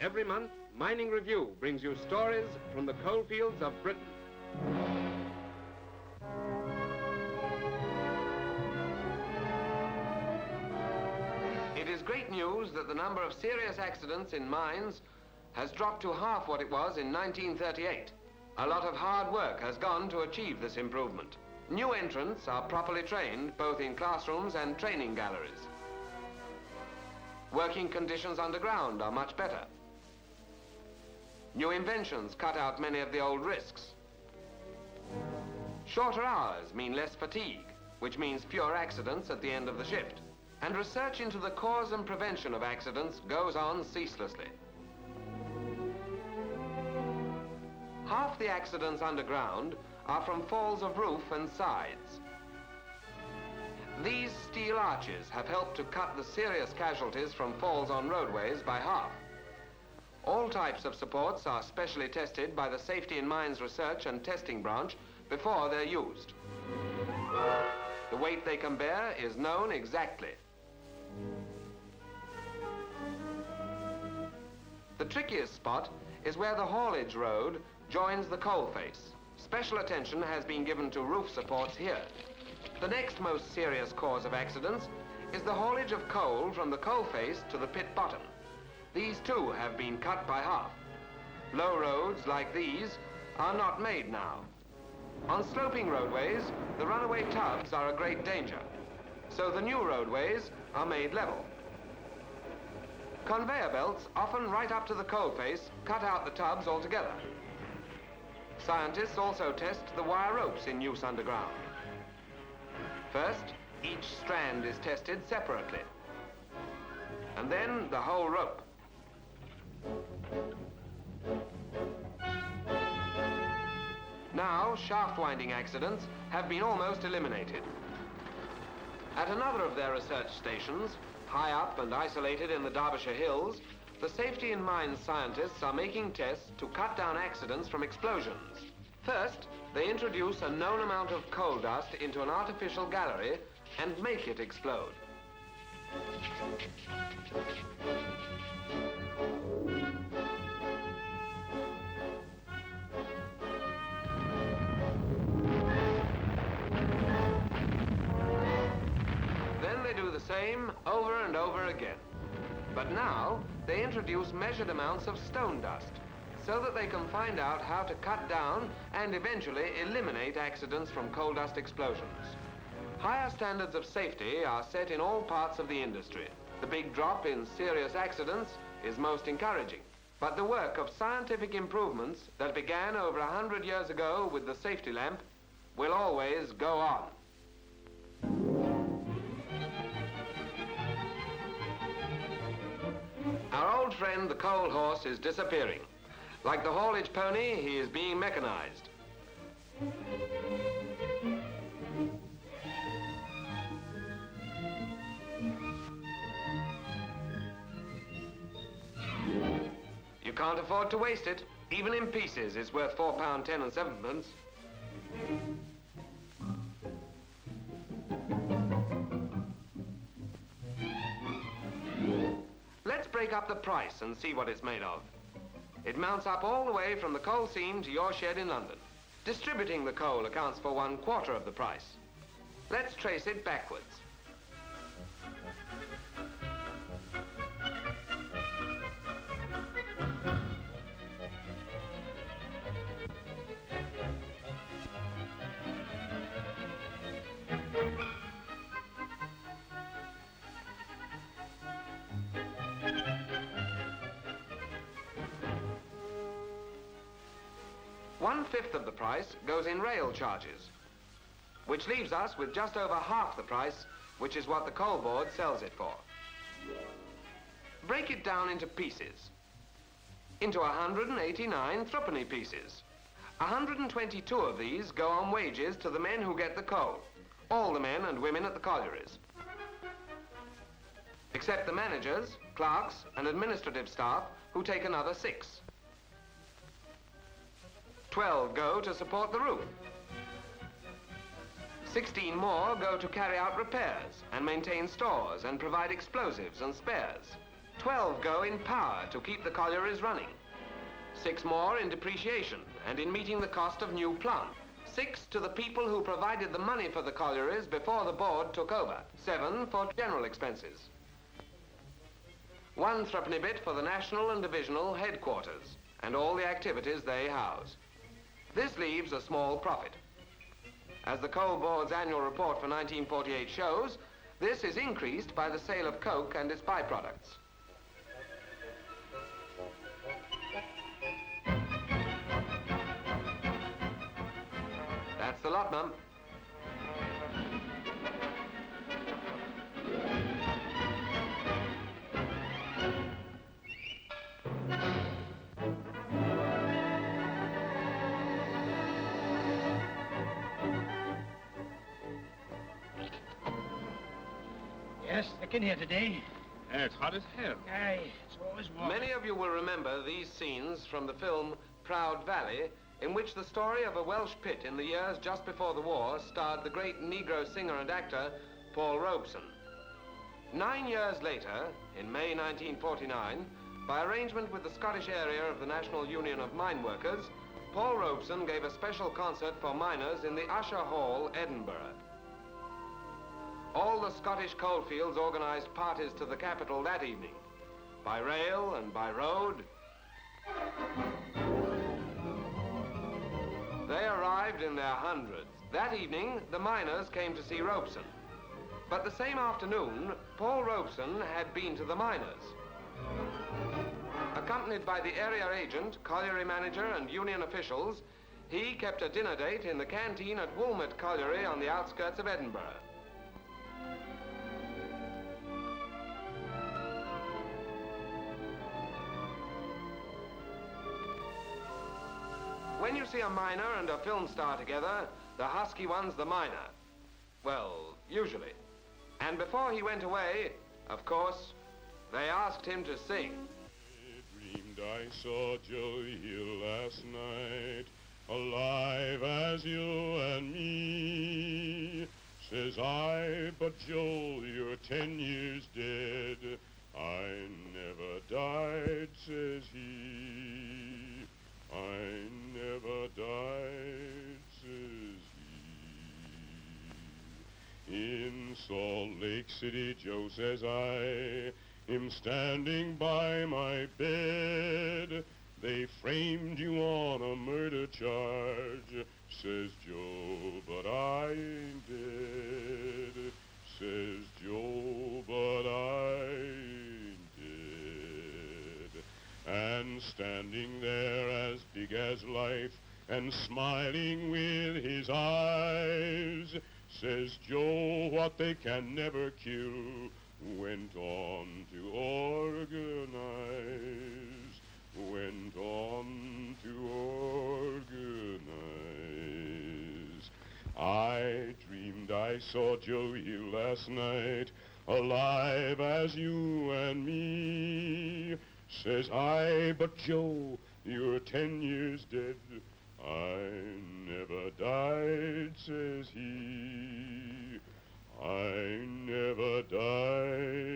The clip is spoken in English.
Every month, Mining Review brings you stories from the coalfields of Britain. It is great news that the number of serious accidents in mines has dropped to half what it was in 1938. A lot of hard work has gone to achieve this improvement. New entrants are properly trained, both in classrooms and training galleries. Working conditions underground are much better. New inventions cut out many of the old risks. Shorter hours mean less fatigue, which means fewer accidents at the end of the shift. And research into the cause and prevention of accidents goes on ceaselessly. Half the accidents underground are from falls of roof and sides. These steel arches have helped to cut the serious casualties from falls on roadways by half. All types of supports are specially tested by the Safety in Mines Research and Testing Branch before they're used. The weight they can bear is known exactly. The trickiest spot is where the haulage road joins the coal face. Special attention has been given to roof supports here. The next most serious cause of accidents is the haulage of coal from the coal face to the pit bottom. These too have been cut by half. Low roads like these are not made now. On sloping roadways, the runaway tubs are a great danger, so the new roadways are made level. Conveyor belts, often right up to the coal face, cut out the tubs altogether. Scientists also test the wire ropes in use underground. First, each strand is tested separately, and then the whole rope. Now, shaft winding accidents have been almost eliminated. At another of their research stations, high up and isolated in the Derbyshire Hills, the Safety in Mines scientists are making tests to cut down accidents from explosions. First, they introduce a known amount of coal dust into an artificial gallery and make it explode. Then they do the same over and over again. But now, they introduce measured amounts of stone dust so that they can find out how to cut down and eventually eliminate accidents from coal dust explosions. Higher standards of safety are set in all parts of the industry. The big drop in serious accidents is most encouraging. But the work of scientific improvements that began over 100 years ago with the safety lamp will always go on. Our old friend, the coal horse, is disappearing. Like the haulage pony, he is being mechanized. You can't afford to waste it. Even in pieces, it's worth £4.10 and 7p. Let's break up the price and see what it's made of. It mounts up all the way from the coal seam to your shed in London. Distributing the coal accounts for 1/4 of the price. Let's trace it backwards. One-fifth of the price goes in rail charges, which leaves us with just over half the price, which is what the coal board sells it for. Break it down into pieces, into 189 threepenny pieces. 122 of these go on wages to the men who get the coal, all the men and women at the collieries, except the managers, clerks, and administrative staff, who take another 6. 12 go to support the roof. 16 more go to carry out repairs and maintain stores and provide explosives and spares. 12 go in power to keep the collieries running. 6 more in depreciation and in meeting the cost of new plant. 6 to the people who provided the money for the collieries before the board took over. 7 for general expenses. 1 threepenny bit for the national and divisional headquarters and all the activities they house. This leaves a small profit. As the Coal Board's annual report for 1948 shows, this is increased by the sale of coke and its byproducts. That's the lot, Mum. Yes, thick in here today. Yeah, it's hot as hell. Aye, it's always warm. Many of you will remember these scenes from the film Proud Valley, in which the story of a Welsh pit in the years just before the war starred the great Negro singer and actor Paul Robeson. 9 years later, in May 1949, by arrangement with the Scottish area of the National Union of Mine Workers, Paul Robeson gave a special concert for miners in the Usher Hall, Edinburgh. All the Scottish coalfields organized parties to the capital that evening, by rail and by road. They arrived in their hundreds. That evening, the miners came to see Robeson. But the same afternoon, Paul Robeson had been to the miners. Accompanied by the area agent, colliery manager, and union officials, he kept a dinner date in the canteen at Woolmet Colliery on the outskirts of Edinburgh. When you see a miner and a film star together, the husky one's the miner. Well, usually. And before he went away, of course, they asked him to sing. I dreamed I saw Joey Hill last night, alive as you and me. Says I, but Joel, you're 10 years dead. I never died, says he. I never died, says he. In Salt Lake City, Joe, says I, am standing by my bed. They framed you on a murder charge, says Joe, but I ain't dead. Says Joe, but I ain't dead. And standing there as big as life and smiling with his eyes, says Joe, what they can never kill went on to organize, went on to organize. I dreamed I saw Joey last night, alive as you and me. Says I, but Joe, you're 10 years dead. I never died, says he. I never died.